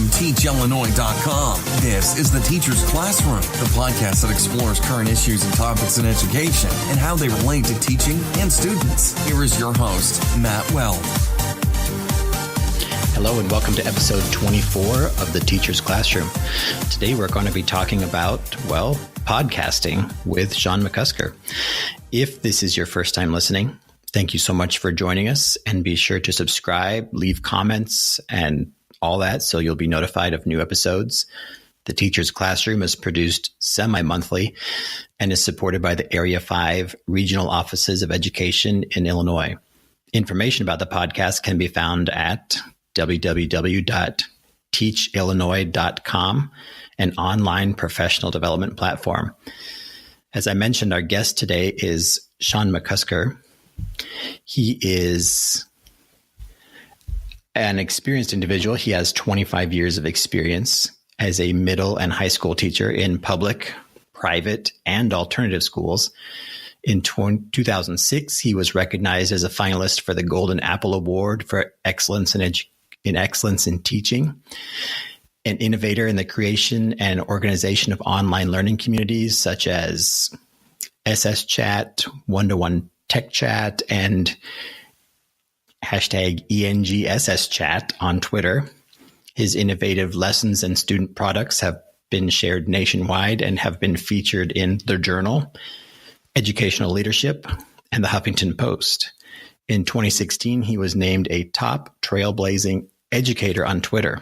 From TeachIllinois.com, this is the Teacher's Classroom, the podcast that explores current issues and topics in education and how they relate to teaching and students. Here is your host, Matt Weld. Hello and welcome to episode 24 of the Teacher's Classroom. Today we're going to be talking about, podcasting with Shawn McCusker. If this is your first time listening, thank you so much for joining us, and be sure to subscribe, leave comments, and all that so you'll be notified of new episodes. The Teacher's Classroom is produced semi-monthly and is supported by the Area 5 Regional Offices of Education in Illinois. Information about the podcast can be found at www.teachillinois.com, an online professional development platform. As I mentioned, our guest today is Shawn McCusker. He is an experienced individual. He has 25 years of experience as a middle and high school teacher in public, private, and alternative schools. In 2006, he was recognized as a finalist for the Golden Apple Award for Excellence in Excellence in Teaching, an innovator in the creation and organization of online learning communities such as SS Chat, One-to-One Tech Chat, and hashtag ENGSS Chat on Twitter. His innovative lessons and student products have been shared nationwide and have been featured in The Journal, Educational Leadership, and the Huffington Post. In 2016, he was named a top trailblazing educator on Twitter.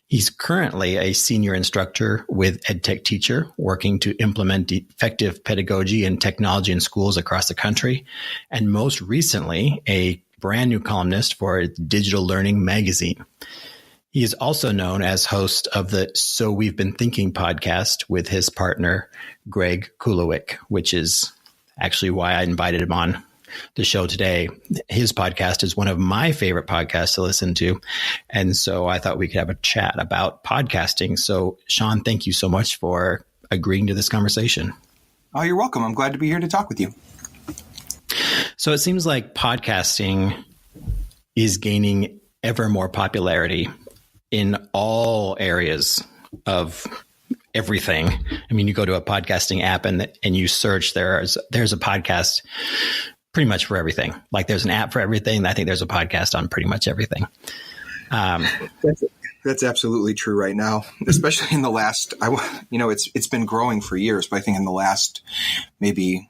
He's currently a senior instructor with EdTechTeam, working to implement effective pedagogy and technology in schools across the country, and most recently, a brand new columnist for Digital Learning magazine. He is also known as host of the So We've Been Thinking podcast with his partner, Greg Kulowick, which is actually why I invited him on the show today. His podcast is one of my favorite podcasts to listen to. And so I thought we could have a chat about podcasting. So Shawn, thank you so much for agreeing to this conversation. Oh, you're welcome. I'm glad to be here to talk with you. So it seems like podcasting is gaining ever more popularity in all areas of everything. I mean, you go to a podcasting app and you search, there's a podcast pretty much for everything. Like there's an app for everything. I think there's a podcast on pretty much everything. That's absolutely true right now, especially in the last, it's been growing for years, but I think in the last maybe,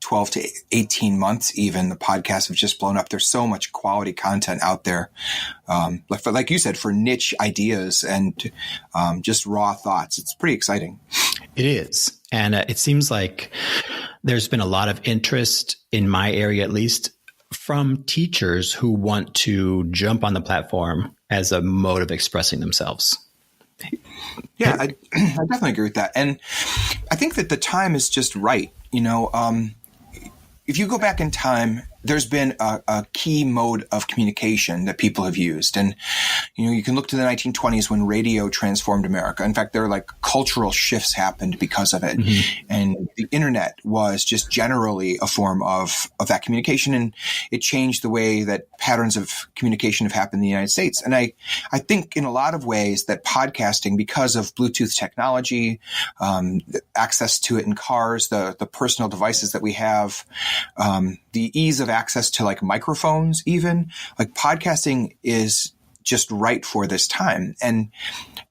12 to 18 months, even, the podcasts have just blown up. There's so much quality content out there. Like you said, for niche ideas and just raw thoughts. It's pretty exciting. It is. And it seems like there's been a lot of interest in my area, at least, from teachers who want to jump on the platform as a mode of expressing themselves. Yeah, I definitely agree with that. And I think that the time is just right. If you go back in time, there's been a key mode of communication that people have used. And, you can look to the 1920s when radio transformed America. In fact, there are cultural shifts happened because of it. Mm-hmm. And the internet was just generally a form of that communication. And it changed the way that patterns of communication have happened in the United States. And I think in a lot of ways that podcasting, because of Bluetooth technology, access to it in cars, the personal devices that we have, the ease of access to microphones, even podcasting is just right for this time. And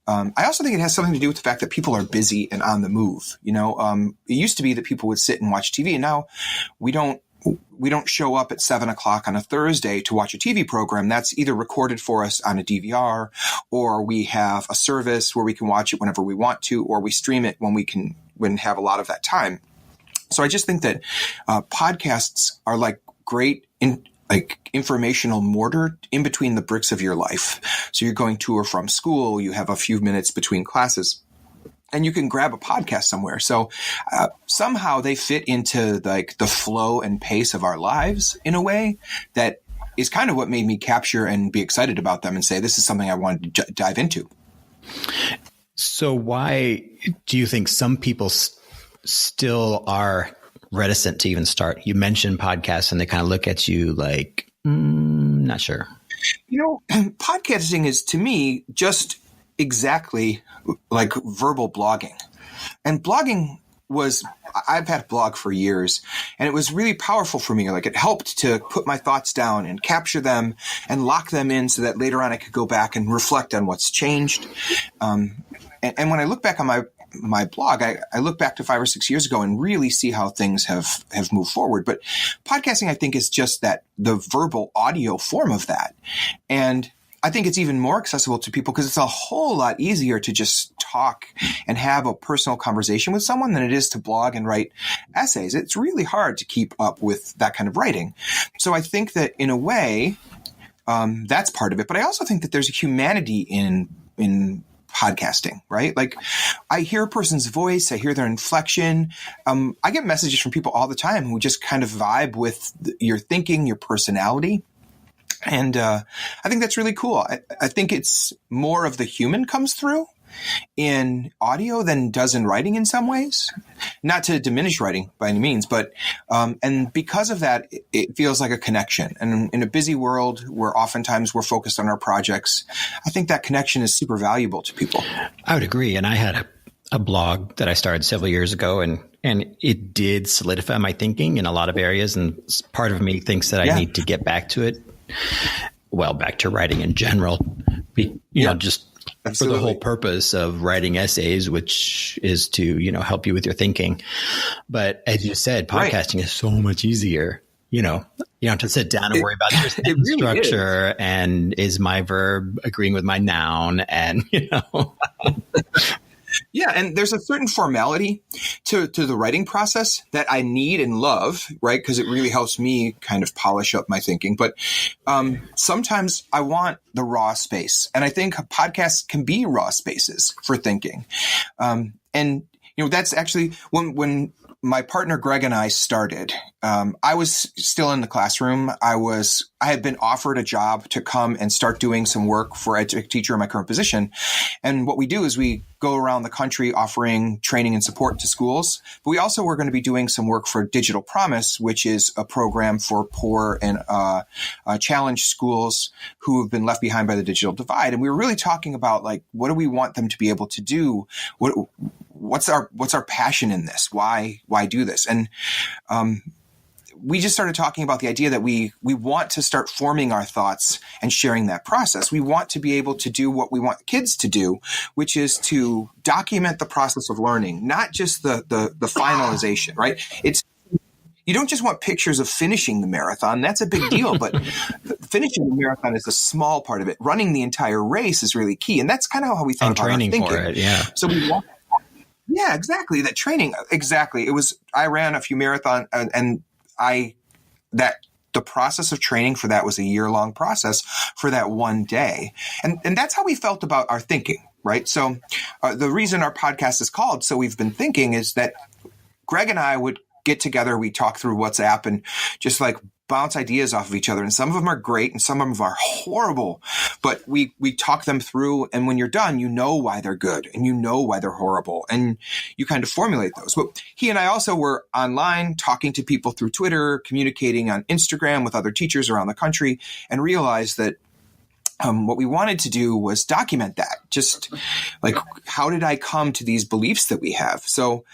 I also think it has something to do with the fact that people are busy and on the move. It used to be that people would sit and watch TV, and now we don't show up at 7:00 on a Thursday to watch a TV program. That's either recorded for us on a DVR, or we have a service where we can watch it whenever we want to, or we stream it when we have a lot of that time. So I just think that podcasts are great informational mortar in between the bricks of your life. So you're going to or from school, you have a few minutes between classes, and you can grab a podcast somewhere. So somehow they fit into the flow and pace of our lives in a way that is kind of what made me capture and be excited about them and say, this is something I wanted to dive into. So why do you think some people still are reticent to even start? You mentioned podcasts and they kind of look at you like, not sure. Podcasting is, to me, just exactly like verbal blogging. And blogging I've had a blog for years, and it was really powerful for me. Like, it helped to put my thoughts down and capture them and lock them in so that later on I could go back and reflect on what's changed. And when I look back on my blog, I look back to 5 or 6 years ago and really see how things have moved forward. But podcasting, I think, is just the verbal audio form of that. And I think it's even more accessible to people because it's a whole lot easier to just talk and have a personal conversation with someone than it is to blog and write essays. It's really hard to keep up with that kind of writing. So I think that in a way, that's part of it. But I also think that there's a humanity in podcasting, right? Like, I hear a person's voice, I hear their inflection. I get messages from people all the time who just kind of vibe with your thinking, your personality. And I think that's really cool. I think it's more of the human comes through in audio than does in writing in some ways. Not to diminish writing by any means, but and because of that, it feels like a connection. And in a busy world where oftentimes we're focused on our projects, I think that connection is super valuable to people. I would agree. And I had a blog that I started several years ago, and it did solidify my thinking in a lot of areas. And part of me thinks that I need to get back to it. Well, back to writing in general, just Absolutely. For the whole purpose of writing essays, which is to, help you with your thinking. But as you said, podcasting is so much easier. You don't have to sit down and worry about your sentence structure and is my verb agreeing with my noun and, Yeah, and there's a certain formality to the writing process that I need and love, right? Because it really helps me kind of polish up my thinking. But sometimes I want the raw space. And I think podcasts can be raw spaces for thinking. And that's actually when my partner Greg and I started, I was still in the classroom. I had been offered a job to come and start doing some work for EdTechTeacher in my current position. And what we do is we go around the country offering training and support to schools. But we also were going to be doing some work for Digital Promise, which is a program for poor and challenged schools who have been left behind by the digital divide. And we were really talking about, like, what do we want them to be able to do? What's our passion in this? Why do this? And we just started talking about the idea that we want to start forming our thoughts and sharing that process. We want to be able to do what we want kids to do, which is to document the process of learning, not just the finalization, right? You don't just want pictures of finishing the marathon. That's a big deal, but finishing the marathon is a small part of it. Running the entire race is really key. And that's kind of how we thought about our thinking. For it, yeah. So we want Yeah, exactly. That training. Exactly. I ran a few marathons and the process of training for that was a year-long process for that one day. And that's how we felt about our thinking, right? So the reason our podcast is called So We've Been Thinking is that Greg and I would get together, we talk through WhatsApp and just like bounce ideas off of each other. And some of them are great and some of them are horrible, but we talk them through. And when you're done, you know why they're good and you know why they're horrible. And you kind of formulate those. But he and I also were online talking to people through Twitter, communicating on Instagram with other teachers around the country, and realized that what we wanted to do was document that. Just like, how did I come to these beliefs that we have? So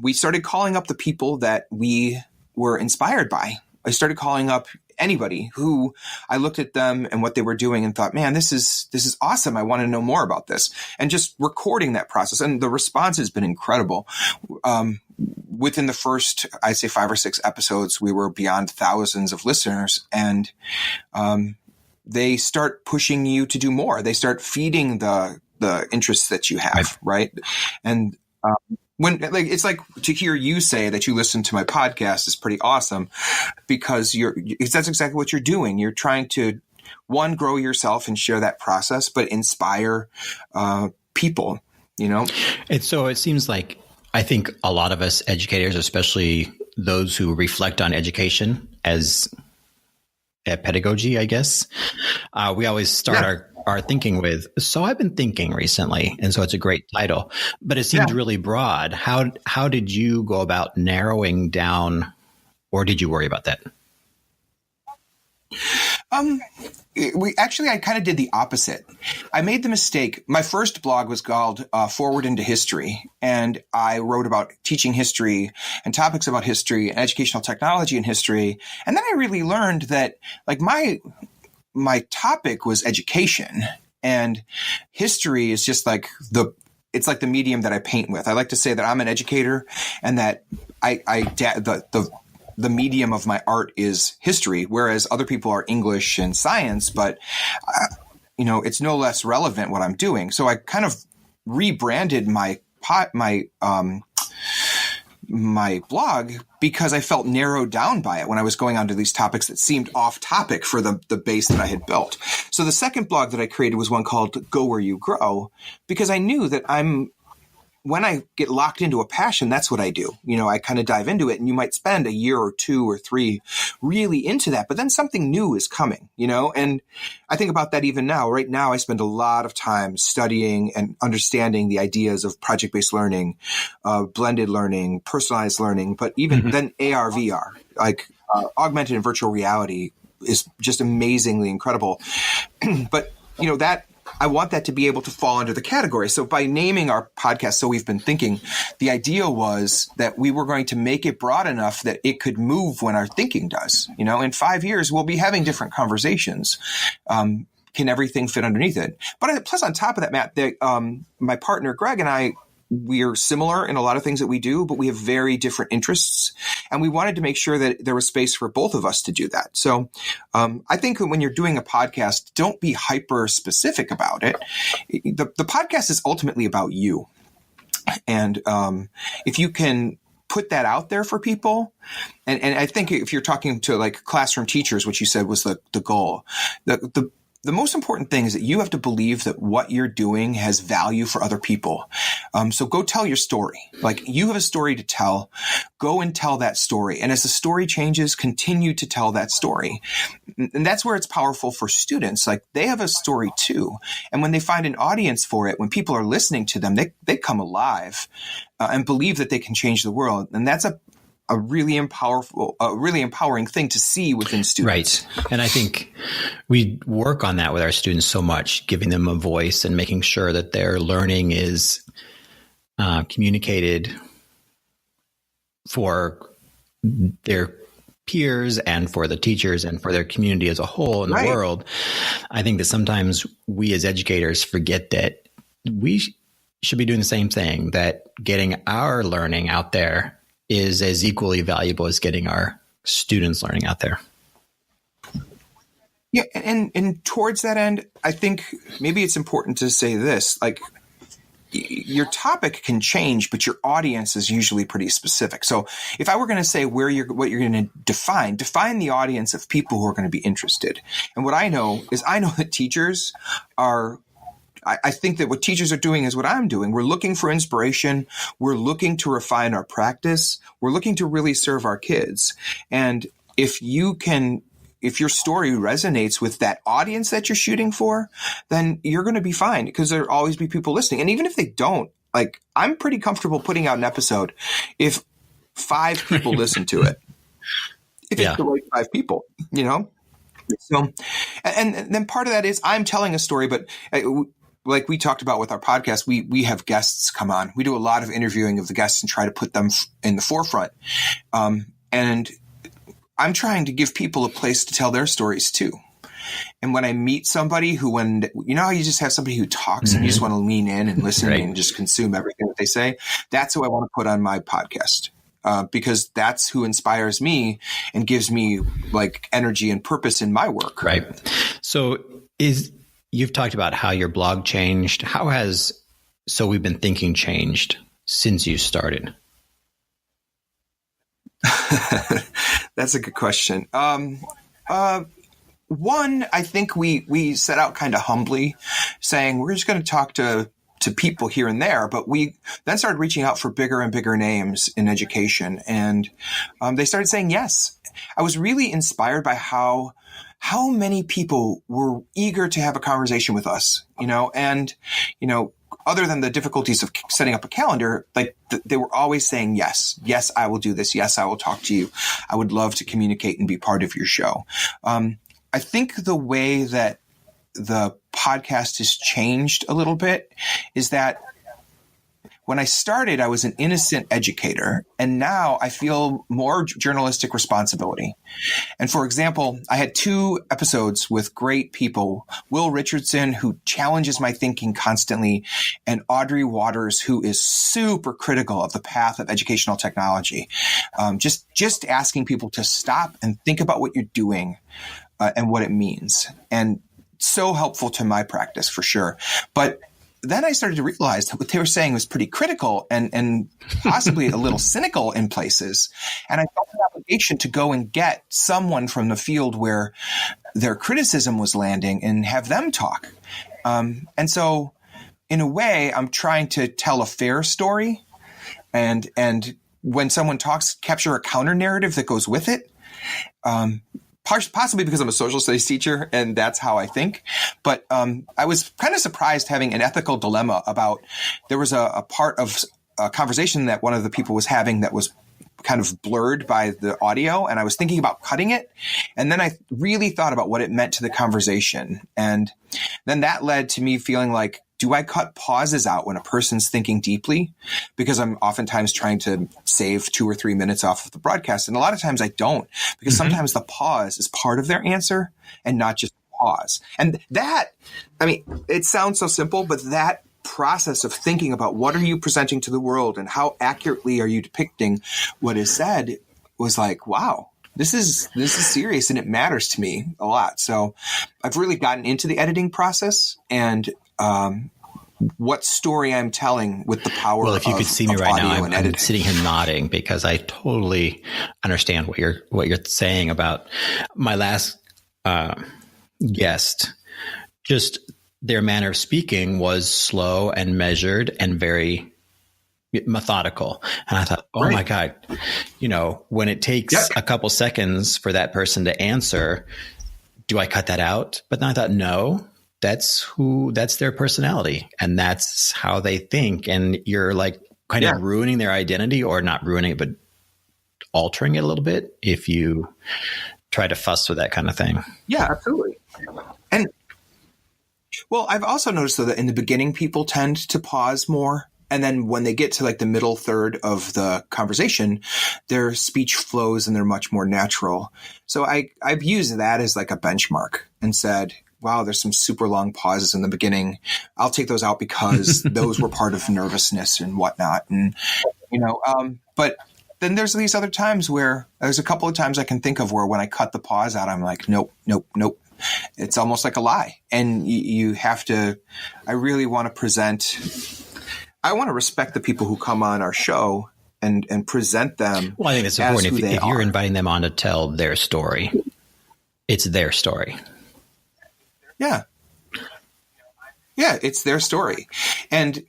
we started calling up the people that we were inspired by. I started calling up anybody who I looked at them and what they were doing and thought, man, this is awesome. I want to know more about this. And just recording that process. And the response has been incredible. Within the first, I'd say 5 or 6 episodes, we were beyond thousands of listeners. And they start pushing you to do more. They start feeding the interests that you have, right? And it's like to hear you say that you listen to my podcast is pretty awesome, because that's exactly what you're doing. You're trying to, one, grow yourself and share that process, but inspire people, And so it seems like, I think a lot of us educators, especially those who reflect on education as pedagogy, I guess, we always start our thinking with, so I've been thinking recently. And so it's a great title, but it seems really broad. How did you go about narrowing down, or did you worry about that? I kind of did the opposite. I made the mistake. My first blog was called Forward into History, and I wrote about teaching history and topics about history and educational technology and history. And then I really learned that like my topic was education, and history is just like it's like the medium that I paint with. I like to say that I'm an educator, and that the medium of my art is history, whereas other people are English and science, but it's no less relevant what I'm doing. So I kind of rebranded my blog because I felt narrowed down by it when I was going onto these topics that seemed off topic for the base that I had built. So the second blog that I created was one called Go Where You Grow, because I knew that when I get locked into a passion, that's what I do. I kind of dive into it, and you might spend a year or 2 or 3 really into that, but then something new is coming, and I think about that even now. Right now, I spend a lot of time studying and understanding the ideas of project-based learning, blended learning, personalized learning, but even then AR, VR, like augmented and virtual reality is just amazingly incredible. But, that I want that to be able to fall under the category. So by naming our podcast So We've Been Thinking, the idea was that we were going to make it broad enough that it could move when our thinking does. In 5 years, we'll be having different conversations. Can everything fit underneath it? But plus on top of that, Matt, my partner, Greg, and I, we're similar in a lot of things that we do, but we have very different interests. And we wanted to make sure that there was space for both of us to do that. So I think when you're doing a podcast, don't be hyper specific about it. The podcast is ultimately about you. And if you can put that out there for people, and I think if you're talking to like classroom teachers, which you said was the goal, the most important thing is that you have to believe that what you're doing has value for other people. So go tell your story. Like you have a story to tell, go and tell that story. And as the story changes, continue to tell that story. And that's where it's powerful for students. Like they have a story too. And when they find an audience for it, when people are listening to them, they come alive and believe that they can change the world. And that's a really empowering thing to see within students. Right. And I think we work on that with our students so much, giving them a voice and making sure that their learning is communicated for their peers and for the teachers and for their community as a whole in the world. I think that sometimes we as educators forget that we should be doing the same thing, that getting our learning out there is as equally valuable as getting our students' learning out there. Yeah, and towards that end, I think maybe it's important to say this, like your topic can change, but your audience is usually pretty specific. So if I were going to say what you're going to define the audience of people who are going to be interested. And what I know that teachers are, I think that what teachers are doing is what I'm doing. We're looking for inspiration. We're looking to refine our practice. We're looking to really serve our kids. And if your story resonates with that audience that you're shooting for, then you're going to be fine because there'll always be people listening. And even if they don't, like I'm pretty comfortable putting out an episode if 5 people listen to it. If it's the right 5 people, So, and then part of that is I'm telling a story, but like we talked about with our podcast, we have guests come on. We do a lot of interviewing of the guests and try to put them in the forefront. And I'm trying to give people a place to tell their stories too. And when I meet somebody who, how you just have somebody who talks and you just want to lean in and listen and just consume everything that they say, that's who I want to put on my podcast. Because that's who inspires me and gives me like energy and purpose in my work. Right. So you've talked about how your blog changed. How has So We've Been Thinking changed since you started? That's a good question. One, I think we set out kind of humbly saying we're just going to talk to people here and there, but we then started reaching out for bigger and bigger names in education. And they started saying yes. I was really inspired by how many people were eager to have a conversation with us, other than the difficulties of setting up a calendar, like they were always saying, yes, I will do this. Yes, I will talk to you. I would love to communicate and be part of your show. I think the way that the podcast has changed a little bit is that when I started, I was an innocent educator, and now I feel more journalistic responsibility. And for example, I had 2 episodes with great people, Will Richardson, who challenges my thinking constantly, and Audrey Waters, who is super critical of the path of educational technology. Just asking people to stop and think about what you're doing and what it means. And so helpful to my practice for sure. But then I started to realize that what they were saying was pretty critical and possibly a little cynical in places. And I felt an obligation to go and get someone from the field where their criticism was landing and have them talk. And so in a way, I'm trying to tell a fair story. And when someone talks, capture a counter narrative that goes with it. Possibly because I'm a social studies teacher and that's how I think. But I was kind of surprised having an ethical dilemma about there was a part of a conversation that one of the people was having that was kind of blurred by the audio. And I was thinking about cutting it. And then I really thought about what it meant to the conversation. And then that led to me feeling like, do I cut pauses out when a person's thinking deeply? Because I'm oftentimes trying to save 2 or 3 minutes off of the broadcast. And a lot of times I don't, because sometimes the pause is part of their answer and not just pause. And that, I mean, it sounds so simple, but that process of thinking about what are you presenting to the world and how accurately are you depicting what is said was like, wow. This is serious and it matters to me a lot. So I've really gotten into the editing process and what story I'm telling with the power of audio and editing. Well, if you could see me right now, I'm sitting here nodding because I totally understand what you're saying about my last guest. Just their manner of speaking was slow and measured and very methodical. And I thought, oh my God, when it takes a couple seconds for that person to answer, do I cut that out? But then I thought, no, that's their personality and that's how they think. And you're like kind of ruining their identity, or not ruining it, but altering it a little bit if you try to fuss with that kind of thing. Yeah, absolutely. And well, I've also noticed though that in the beginning, people tend to pause more. And then when they get to like the middle third of the conversation, their speech flows and they're much more natural. So I've used that as like a benchmark and said, wow, there's some super long pauses in the beginning. I'll take those out because those were part of nervousness and whatnot. And, but then there's these other times where there's a couple of times I can think of where when I cut the pause out, I'm like, nope. It's almost like a lie. And you have to, I really want to I want to respect the people who come on our show and present them. Well, I think it's important. If you're inviting them on to tell their story, it's their story. Yeah. Yeah, it's their story. And,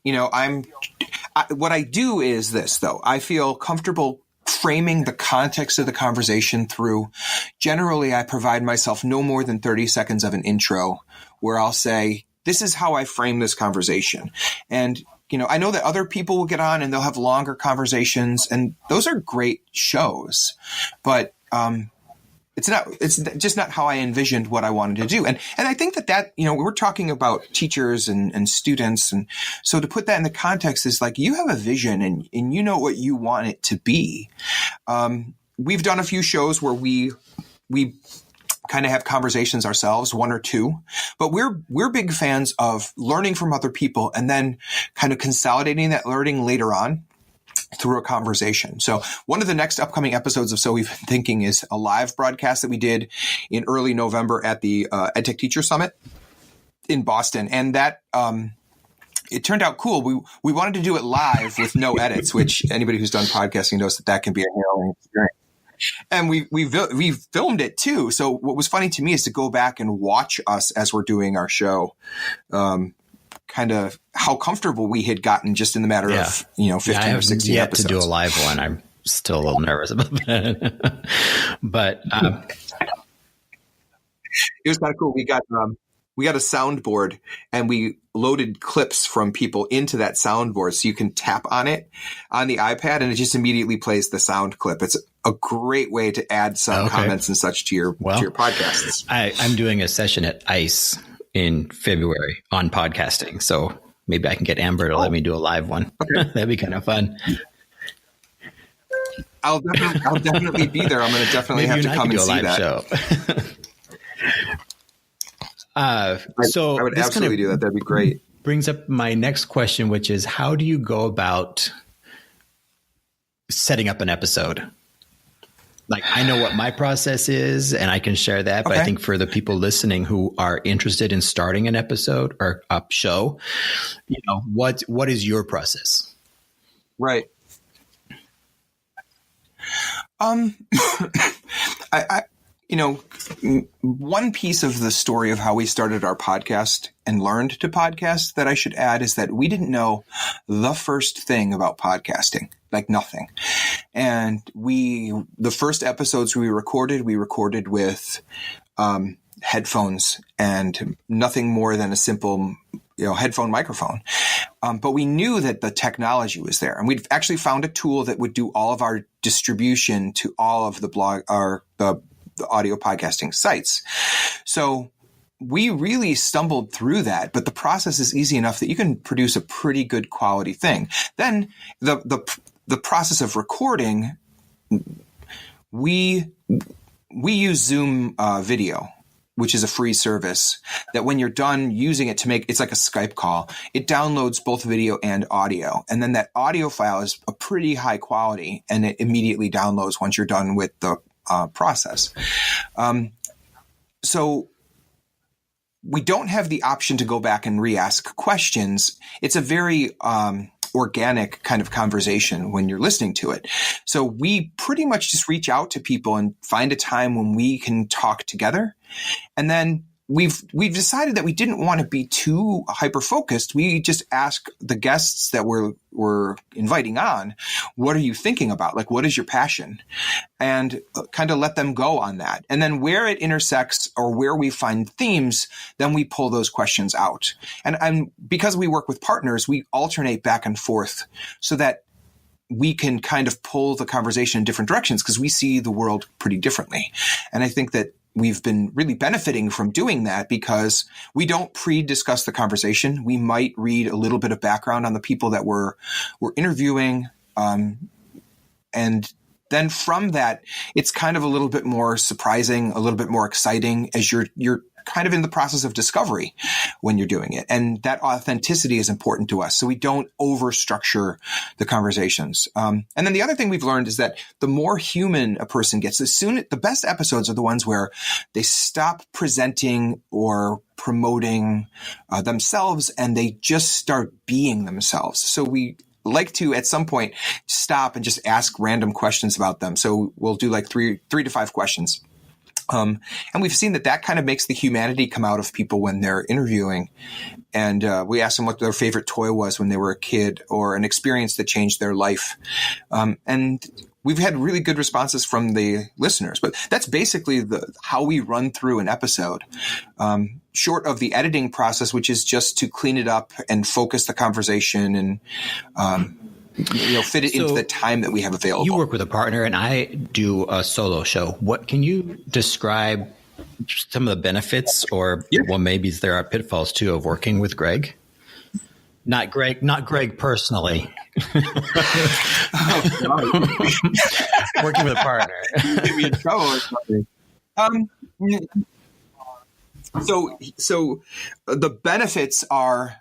what I do is this, though. I feel comfortable framing the context of the conversation through, generally, I provide myself no more than 30 seconds of an intro where I'll say, this is how I frame this conversation. And I know that other people will get on and they'll have longer conversations, and those are great shows, but it's just not how I envisioned what I wanted to do. And I think that we're talking about teachers and students. And so to put that in the context is like, you have a vision and you know what you want it to be. We've done a few shows where we kind of have conversations ourselves, 1 or 2, but we're big fans of learning from other people and then kind of consolidating that learning later on through a conversation. So one of the next upcoming episodes of So We've Been Thinking is a live broadcast that we did in early November at the EdTech Teacher Summit in Boston. And that, it turned out cool. We wanted to do it live with no edits, which anybody who's done podcasting knows that can be a harrowing experience. And we filmed it too. So what was funny to me is to go back and watch us as we're doing our show, kind of how comfortable we had gotten just in the matter of 15 or 16 episodes. To do a live one. I'm still a little nervous about that, but it was kind of cool. We got we got a soundboard and we loaded clips from people into that soundboard. So you can tap on it on the iPad and it just immediately plays the sound clip. It's a great way to add some comments and such to your podcasts. I'm doing a session at ICE in February on podcasting. So maybe I can get Amber to let me do a live one. Okay. That'd be kind of fun. I'll definitely be there. I'm going to definitely have to come and see that. Show. So I would absolutely do that. That'd be great. Brings up my next question, which is, how do you go about setting up an episode? Like, I know what my process is and I can share that, but I think for the people listening who are interested in starting an episode or a show, what is your process? Right. One piece of the story of how we started our podcast and learned to podcast that I should add is that we didn't know the first thing about podcasting, like nothing. And the first episodes we recorded with headphones and nothing more than a simple headphone microphone. But we knew that the technology was there, and we'd actually found a tool that would do all of our distribution to all of the audio podcasting sites. So we really stumbled through that, but the process is easy enough that you can produce a pretty good quality thing. Then the process of recording, we use Zoom video, which is a free service that when you're done using it it's like a Skype call. It downloads both video and audio. And then that audio file is a pretty high quality and it immediately downloads once you're done with the process. So we don't have the option to go back and re-ask questions. It's a very organic kind of conversation when you're listening to it. So we pretty much just reach out to people and find a time when we can talk together. And then we've decided that we didn't want to be too hyper-focused. We just ask the guests that we're inviting on, what are you thinking about? Like, what is your passion? And kind of let them go on that. And then where it intersects or where we find themes, then we pull those questions out. And because we work with partners, we alternate back and forth so that we can kind of pull the conversation in different directions because we see the world pretty differently. And I think that we've been really benefiting from doing that because we don't pre-discuss the conversation. We might read a little bit of background on the people that we're interviewing. And then from that, it's kind of a little bit more surprising, a little bit more exciting as you're kind of in the process of discovery when you're doing it. And that authenticity is important to us. So we don't overstructure the conversations. And then the other thing we've learned is that the more human a person gets, the best episodes are the ones where they stop presenting or promoting themselves and they just start being themselves. So we like to, at some point, stop and just ask random questions about them. So we'll do like three to five questions. And we've seen that kind of makes the humanity come out of people when they're interviewing. And we ask them what their favorite toy was when they were a kid or an experience that changed their life. And we've had really good responses from the listeners. But that's basically how we run through an episode. Short of the editing process, which is just to clean it up and focus the conversation and fit it into the time that we have available. You work with a partner and I do a solo show. What can you describe some of the benefits or well, maybe there are pitfalls too of working with Greg? Not Greg personally. Working with a partner. Get me in trouble or something. So the benefits are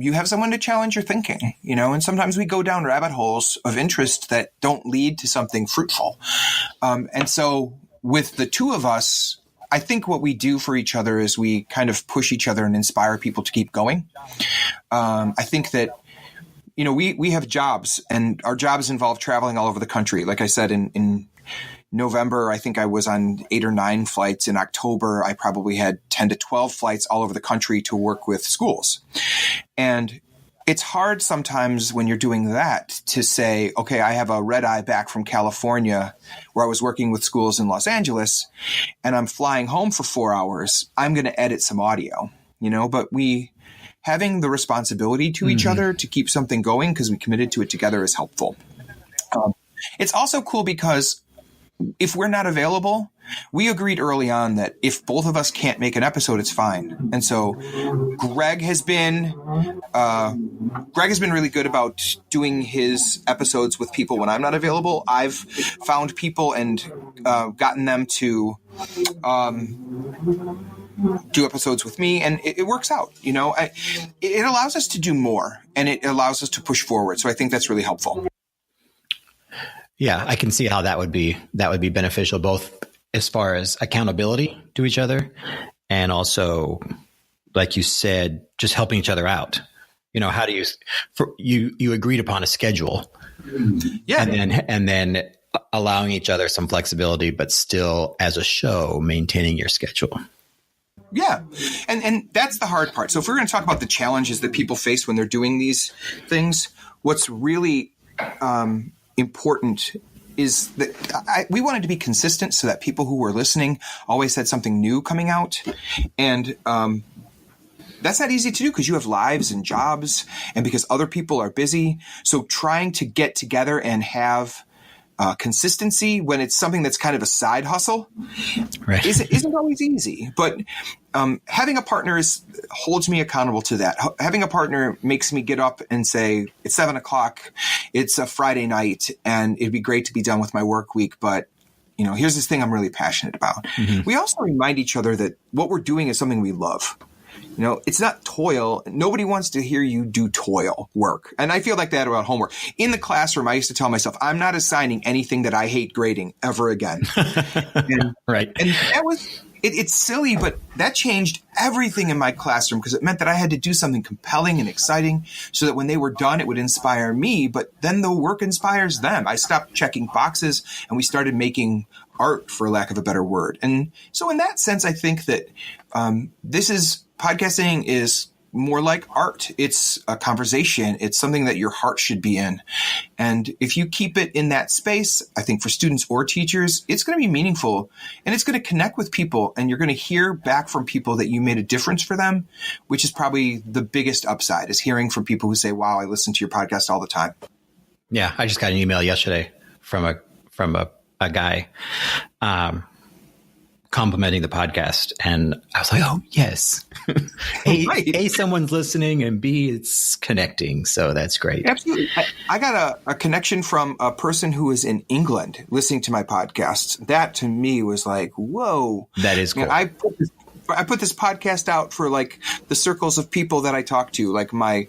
you have someone to challenge your thinking, and sometimes we go down rabbit holes of interest that don't lead to something fruitful. And so with the two of us, I think what we do for each other is we kind of push each other and inspire people to keep going. I think that, we have jobs and our jobs involve traveling all over the country. Like I said, in November, I think I was on 8 or 9 flights. In October, I probably had 10 to 12 flights all over the country to work with schools. And it's hard sometimes when you're doing that to say, okay, I have a red eye back from California where I was working with schools in Los Angeles and I'm flying home for 4 hours. I'm going to edit some audio, but having the responsibility to each other to keep something going because we committed to it together is helpful. It's also cool because if we're not available, we agreed early on that if both of us can't make an episode, it's fine. And so Greg has been really good about doing his episodes with people when I'm not available. I've found people and gotten them to do episodes with me, and it works out. It allows us to do more, and it allows us to push forward. So I think that's really helpful. Yeah, I can see how that would be beneficial, both as far as accountability to each other and also, like you said, just helping each other out. How do you agreed upon a schedule, and then allowing each other some flexibility, but still as a show maintaining your schedule. Yeah. And that's the hard part. So if we're going to talk about the challenges that people face when they're doing these things, what's really important is that we wanted to be consistent so that people who were listening always had something new coming out. And that's not easy to do because you have lives and jobs and because other people are busy. So trying to get together and have consistency when it's something that's kind of a side hustle isn't always easy. But having a partner holds me accountable to that. Having a partner makes me get up and say, it's 7:00, it's a Friday night, and it'd be great to be done with my work week. But, here's this thing I'm really passionate about. Mm-hmm. We also remind each other that what we're doing is something we love. It's not toil. Nobody wants to hear you do toil work. And I feel like that about homework. In the classroom, I used to tell myself, I'm not assigning anything that I hate grading ever again. Right. And that was, it's silly, but that changed everything in my classroom because it meant that I had to do something compelling and exciting so that when they were done, it would inspire me. But then the work inspires them. I stopped checking boxes and we started making art, for lack of a better word. And so in that sense, I think that podcasting is more like art. It's a conversation. It's something that your heart should be in. And if you keep it in that space, I think for students or teachers, it's going to be meaningful and it's going to connect with people. And you're going to hear back from people that you made a difference for them, which is probably the biggest upside, is hearing from people who say, wow, I listen to your podcast all the time. Yeah. I just got an email yesterday from a guy, complimenting the podcast. And I was like, oh, yes. A, someone's listening, and B, it's connecting. So that's great. Absolutely. I got a connection from a person who is in England listening to my podcast. That to me was like, whoa. That is cool. I put this podcast out for like the circles of people that I talk to, like my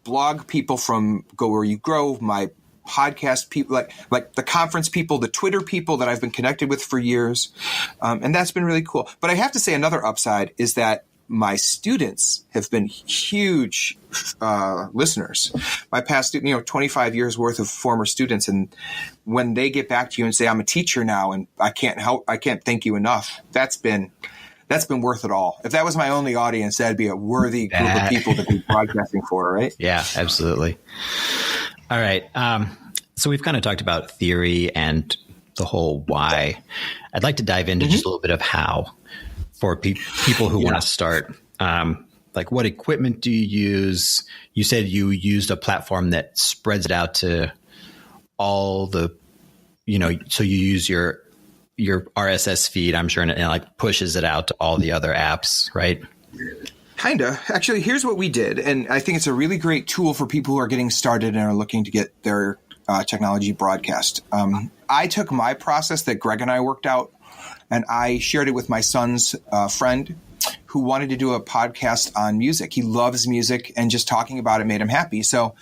blog people from Go Where You Grow, my podcast people, like the conference people, the Twitter people that I've been connected with for years. And that's been really cool. But I have to say another upside is that my students have been huge listeners. My past, 25 years worth of former students. And when they get back to you and say, I'm a teacher now and I can't thank you enough. That's been worth it all. If that was my only audience, that'd be a worthy group of people to be broadcasting for, right? Yeah, absolutely. All right. So we've kind of talked about theory and the whole why. I'd like to dive into just a little bit of how for people who want to start. Like, what equipment do you use? You said you used a platform that spreads it out to all the, so you use your RSS feed, I'm sure, and it like pushes it out to all the other apps, right? Kinda. Actually, here's what we did. And I think it's a really great tool for people who are getting started and are looking to get their technology broadcast. I took my process that Greg and I worked out, and I shared it with my son's friend who wanted to do a podcast on music. He loves music, and just talking about it made him happy. So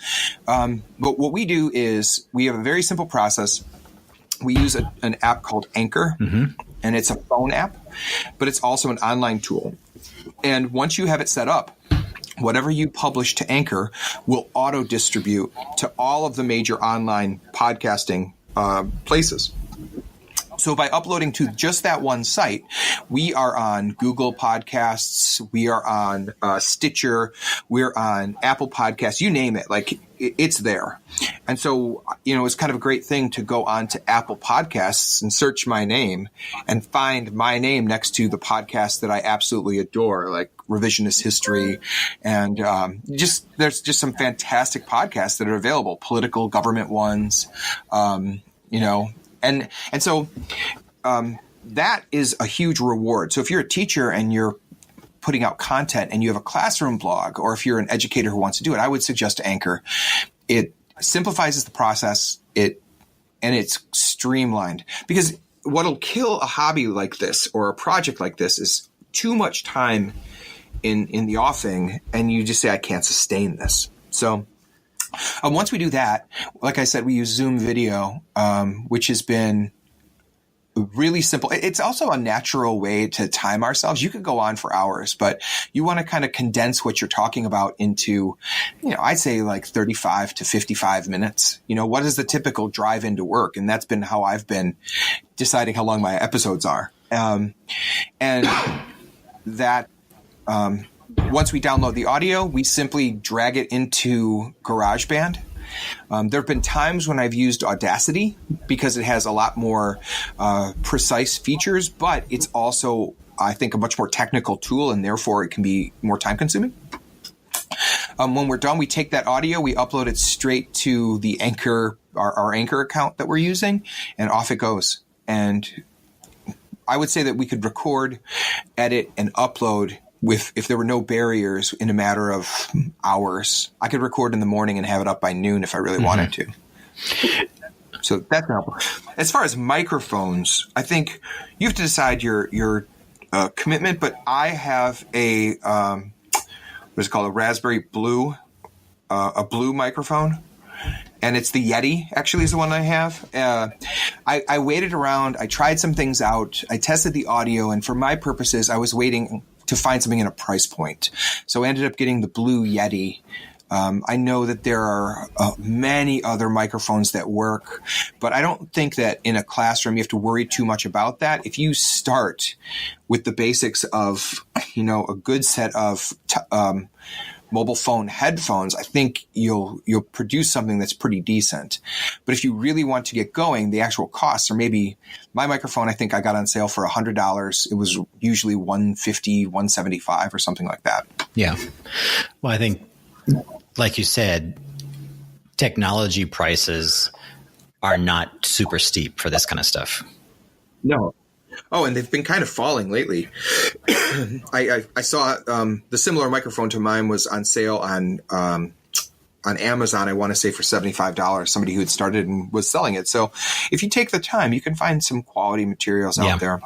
but what we do is we have a very simple process. We use an app called Anchor, and it's a phone app, but it's also an online tool. And once you have it set up, whatever you publish to Anchor will auto-distribute to all of the major online podcasting places. So by uploading to just that one site, we are on Google Podcasts, we are on Stitcher, we're on Apple Podcasts, you name it, like it's there. And so, it's kind of a great thing to go on to Apple Podcasts and search my name and find my name next to the podcast that I absolutely adore, like Revisionist History. And there's just some fantastic podcasts that are available, political, government ones, And so that is a huge reward. So if you're a teacher and you're putting out content and you have a classroom blog, or if you're an educator who wants to do it, I would suggest Anchor. It simplifies the process. And it's streamlined, because what'll kill a hobby like this or a project like this is too much time in the offing, and you just say, I can't sustain this. So once we do that, like I said, we use Zoom video, which has been really simple. It's also a natural way to time ourselves. You could go on for hours, but you want to kind of condense what you're talking about into, I'd say like 35 to 55 minutes. What is the typical drive into work? And that's been how I've been deciding how long my episodes are. And that, once we download the audio, we simply drag it into GarageBand. There have been times when I've used Audacity because it has a lot more precise features, but it's also, I think, a much more technical tool, and therefore it can be more time consuming. When we're done, we take that audio, we upload it straight to the Anchor, our Anchor account that we're using, and off it goes. And I would say that we could record, edit, and upload if there were no barriers in a matter of hours. I could record in the morning and have it up by noon if I really wanted to. So that's helpful. As far as microphones, I think you have to decide your commitment, but I have a what is it called, a Raspberry Blue, a blue microphone. And it's the Yeti, actually, is the one I have. I waited around. I tried some things out. I tested the audio. And for my purposes, I was waiting to find something in a price point. So I ended up getting the Blue Yeti. I know that there are many other microphones that work, but I don't think that in a classroom you have to worry too much about that. If you start with the basics of, a good set of mobile phone headphones, I think you'll produce something that's pretty decent. But if you really want to get going, the actual costs are maybe, my microphone, I think I got on sale for $100. It was usually $150, $175 or something like that. Yeah. Well, I think, like you said, technology prices are not super steep for this kind of stuff. No. Oh, and they've been kind of falling lately. I saw the similar microphone to mine was on sale on Amazon, I want to say for $75, somebody who had started and was selling it. So if you take the time, you can find some quality materials out there.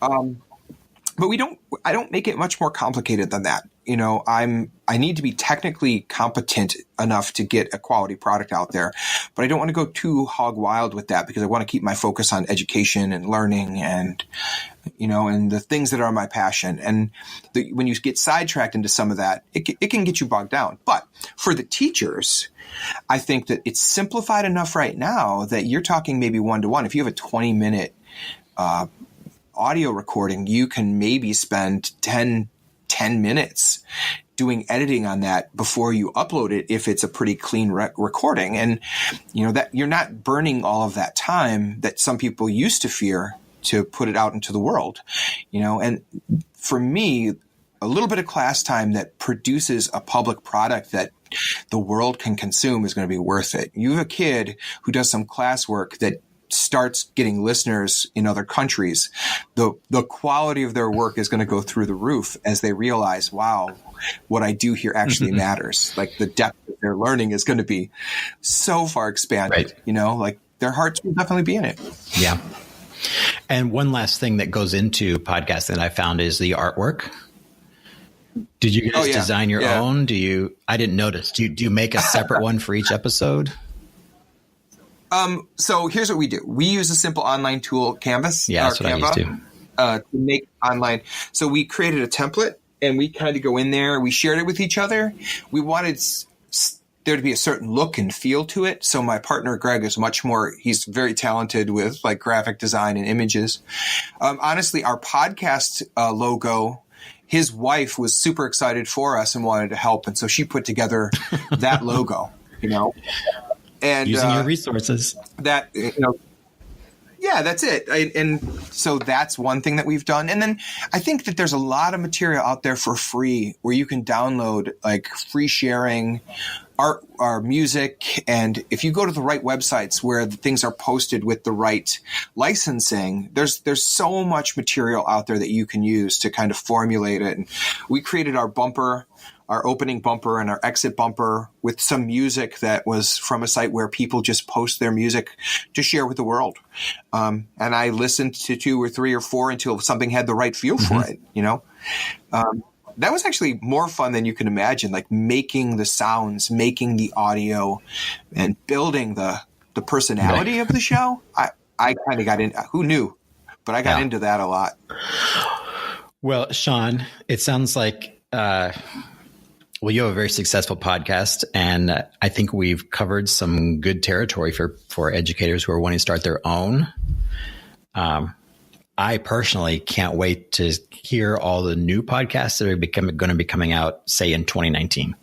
But I don't make it much more complicated than that. I need to be technically competent enough to get a quality product out there, but I don't want to go too hog wild with that because I want to keep my focus on education and learning and, and the things that are my passion. And when you get sidetracked into some of that, it can get you bogged down. But for the teachers, I think that it's simplified enough right now that you're talking maybe 1-to-1. If you have a 20-minute, audio recording, you can maybe spend 10 minutes doing editing on that before you upload it if it's a pretty clean recording. And, that you're not burning all of that time that some people used to fear to put it out into the world, and for me, a little bit of class time that produces a public product that the world can consume is going to be worth it. You have a kid who does some classwork that starts getting listeners in other countries, the quality of their work is going to go through the roof as they realize, wow, what I do here actually matters. Like the depth of their learning is going to be so far expanded, like their hearts will definitely be in it. Yeah. And one last thing that goes into podcasting that I found is the artwork. Did you guys design your own? I didn't notice. Do you make a separate one for each episode? So here's what we do. We use a simple online tool, Canvas. Yeah, that's what Canva, I used to make online. So we created a template and we kind of go in there. We shared it with each other. We wanted there to be a certain look and feel to it. So my partner, Greg, is he's very talented with like graphic design and images. Honestly, our podcast logo, his wife was super excited for us and wanted to help. And so she put together that logo, and using your resources that, yeah, that's it. And so that's one thing that we've done. And then I think that there's a lot of material out there for free where you can download like free sharing art or music. And if you go to the right websites where the things are posted with the right licensing, there's so much material out there that you can use to kind of formulate it. And we created our opening bumper and our exit bumper with some music that was from a site where people just post their music to share with the world. And I listened to 2 or 3 or 4 until something had the right feel for it, that was actually more fun than you can imagine, like making the sounds, making the audio, and building the personality of the show. I kind of got in, who knew, but I got into that a lot. Well, Shawn, it sounds like, you have a very successful podcast, and I think we've covered some good territory for educators who are wanting to start their own. I personally can't wait to hear all the new podcasts that are going to be coming out, say, in 2019.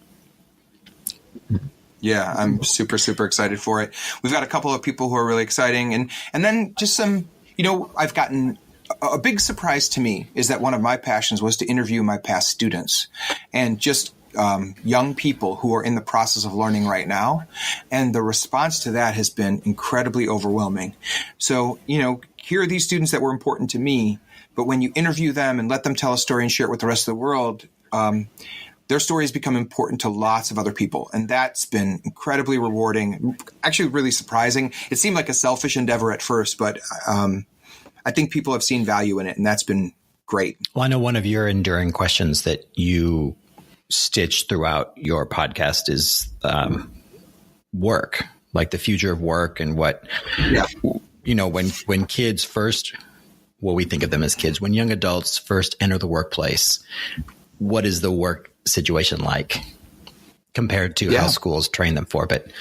Yeah, I'm super, super excited for it. We've got a couple of people who are really exciting. And then just some, I've gotten a big surprise to me is that one of my passions was to interview my past students and just young people who are in the process of learning right now. And the response to that has been incredibly overwhelming. So, here are these students that were important to me, but when you interview them and let them tell a story and share it with the rest of the world, their stories become important to lots of other people. And that's been incredibly rewarding, actually really surprising. It seemed like a selfish endeavor at first, but I think people have seen value in it, and that's been great. Well, I know one of your enduring questions that you stitch throughout your podcast is work, like the future of work and what, when kids first, we think of them as kids, when young adults first enter the workplace, what is the work situation like compared to how schools train them for? But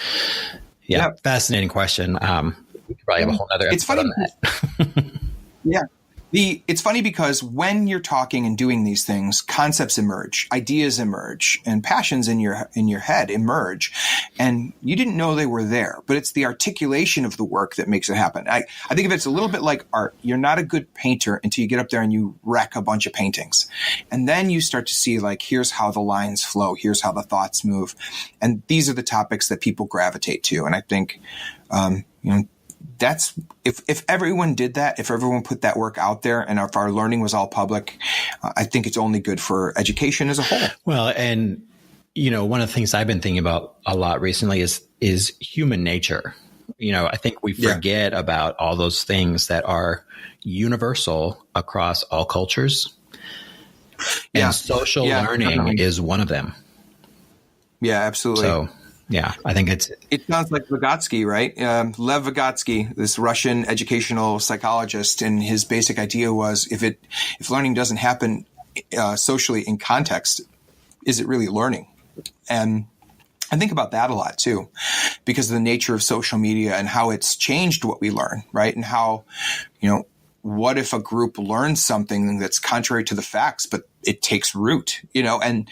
fascinating question. We could probably have a whole other episode on that. Yeah. It's funny because when you're talking and doing these things, concepts emerge, ideas emerge, and passions in your head emerge, and you didn't know they were there. But it's the articulation of the work that makes it happen. I think of it's a little bit like art. You're not a good painter until you get up there and you wreck a bunch of paintings, and then you start to see like, here's how the lines flow, here's how the thoughts move, and these are the topics that people gravitate to. And I think, that's if everyone did that, if everyone put that work out there, and if our learning was all public, I think it's only good for education as a whole. Well, and one of the things I've been thinking about a lot recently is human nature. I think we forget about all those things that are universal across all cultures, and social learning is one of them. Yeah, absolutely. So. Yeah, I think it sounds like Vygotsky, right? Lev Vygotsky, this Russian educational psychologist, and his basic idea was if learning doesn't happen socially in context, is it really learning? And I think about that a lot too, because of the nature of social media and how it's changed what we learn, right? And how, what if a group learns something that's contrary to the facts, but it takes root, and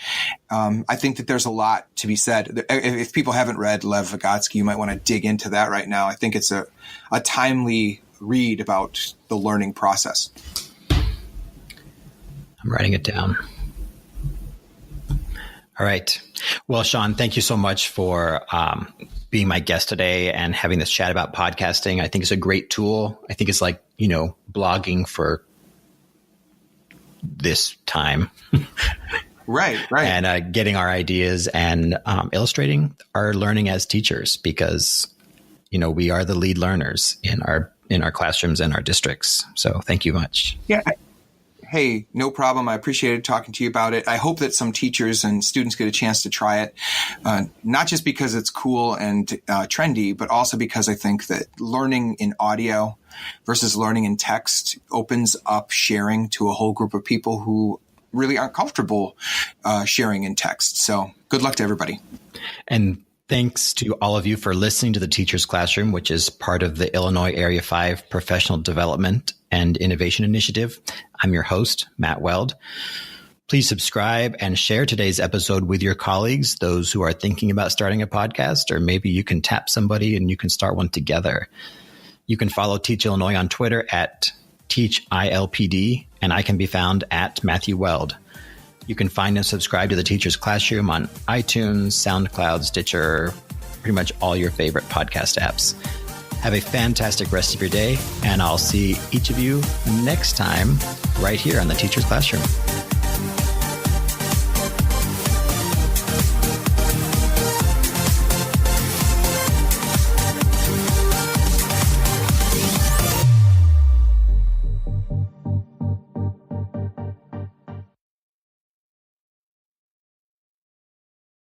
I think that there's a lot to be said. If people haven't read Lev Vygotsky, you might want to dig into that right now. I think it's a timely read about the learning process. I'm writing it down. All right. Well, Shawn, thank you so much for being my guest today and having this chat about podcasting. I think it's a great tool. I think it's like, blogging for this time. Right. And getting our ideas and illustrating our learning as teachers, because, we are the lead learners in our classrooms and our districts. So thank you much. Yeah. Hey, no problem. I appreciated talking to you about it. I hope that some teachers and students get a chance to try it, not just because it's cool and trendy, but also because I think that learning in audio versus learning in text opens up sharing to a whole group of people who really aren't comfortable sharing in text. So good luck to everybody. And Thanks to all of you for listening to the Teacher's Classroom, which is part of the Illinois Area 5 Professional Development and Innovation Initiative. I'm your host, Matt Weld. Please subscribe and share today's episode with your colleagues, those who are thinking about starting a podcast, or maybe you can tap somebody and you can start one together. You can follow Teach Illinois on Twitter at TeachILPD, and I can be found at Matthew Weld. You can find and subscribe to the Teacher's Classroom on iTunes, SoundCloud, Stitcher, pretty much all your favorite podcast apps. Have a fantastic rest of your day, and I'll see each of you next time right here on the Teacher's Classroom.